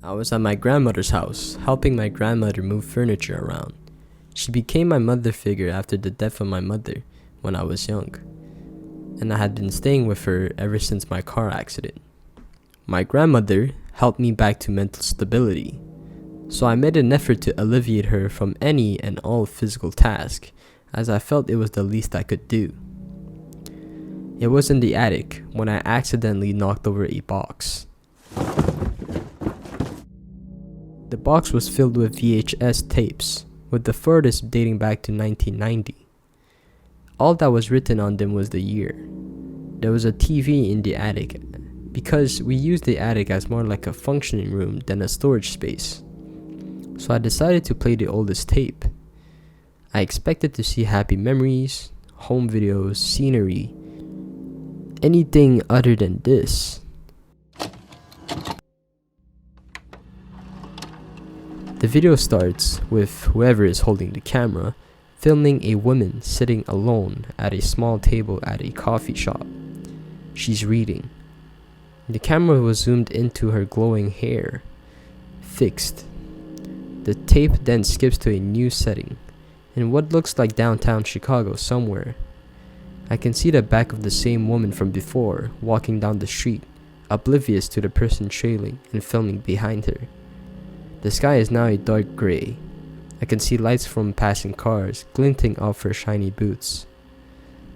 I was at my grandmother's house, helping my grandmother move furniture around. She became my mother figure after the death of my mother when I was young, and I had been staying with her ever since my car accident. My grandmother helped me back to mental stability, so I made an effort to alleviate her from any and all physical task, as I felt it was the least I could do. It was in the attic when I accidentally knocked over a box. The box was filled with VHS tapes, with the furthest dating back to 1990. All that was written on them was the year. There was a TV in the attic, because we used the attic as more like a functioning room than a storage space. So I decided to play the oldest tape. I expected to see happy memories, home videos, scenery, anything other than this. The video starts with whoever is holding the camera filming a woman sitting alone at a small table at a coffee shop. She's reading. The camera was zoomed into her glowing hair, fixed. The tape then skips to a new setting, in what looks like downtown Chicago somewhere. I can see the back of the same woman from before walking down the street, oblivious to the person trailing and filming behind her. The sky is now a dark gray. I can see lights from passing cars glinting off her shiny boots.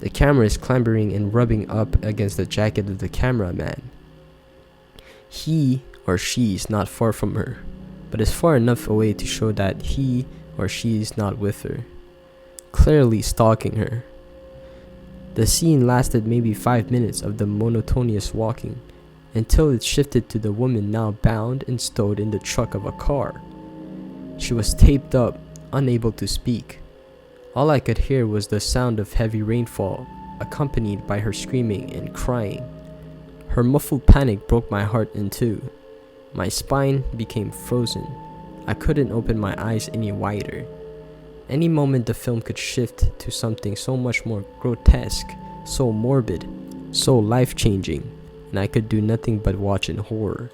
The camera is clambering and rubbing up against the jacket of the cameraman. He or she is not far from her, but is far enough away to show that he or she is not with her, clearly stalking her. The scene lasted maybe 5 minutes of the monotonous walking, until it shifted to the woman now bound and stowed in the trunk of a car. She was taped up, unable to speak. All I could hear was the sound of heavy rainfall, accompanied by her screaming and crying. Her muffled panic broke my heart in two. My spine became frozen. I couldn't open my eyes any wider. Any moment the film could shift to something so much more grotesque, so morbid, so life-changing, and I could do nothing but watch in horror.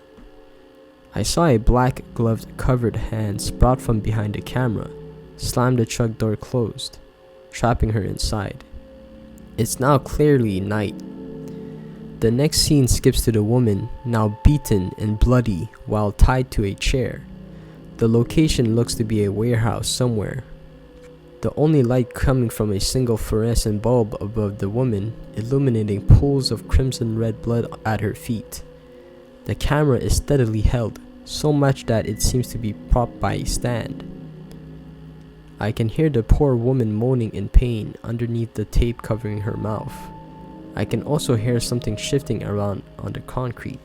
I saw a black gloved covered hand sprout from behind the camera, slam the truck door closed, trapping her inside. It's now clearly night. The next scene skips to the woman, now beaten and bloody while tied to a chair. The location looks to be a warehouse somewhere. The only light coming from a single fluorescent bulb above the woman, illuminating pools of crimson red blood at her feet. The camera is steadily held, so much that it seems to be propped by a stand. I can hear the poor woman moaning in pain underneath the tape covering her mouth. I can also hear something shifting around on the concrete,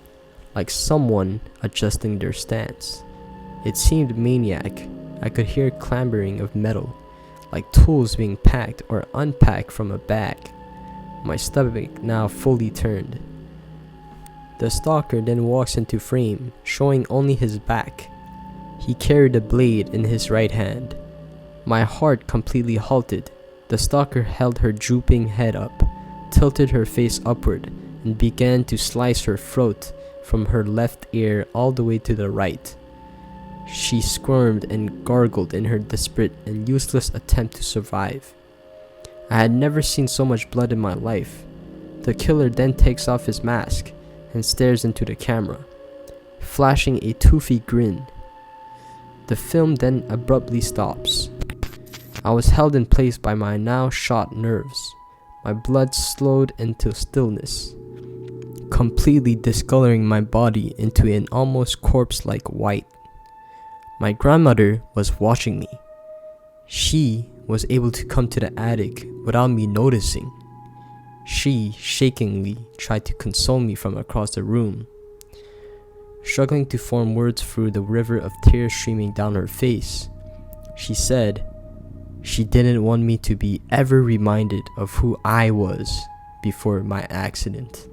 like someone adjusting their stance. It seemed maniac. I could hear clambering of metal, like tools being packed or unpacked from a bag. My stomach now fully turned. The stalker then walks into frame, showing only his back. He carried a blade in his right hand. My heart completely halted. The stalker held her drooping head up, tilted her face upward, and began to slice her throat from her left ear all the way to the right. She squirmed and gargled in her desperate and useless attempt to survive. I had never seen so much blood in my life. The killer then takes off his mask and stares into the camera, flashing a toothy grin. The film then abruptly stops. I was held in place by my now shot nerves. My blood slowed into stillness, completely discoloring my body into an almost corpse-like white. My grandmother was watching me. She was able to come to the attic without me noticing. She shakingly tried to console me from across the room. Struggling to form words through the river of tears streaming down her face, she said she didn't want me to be ever reminded of who I was before my accident.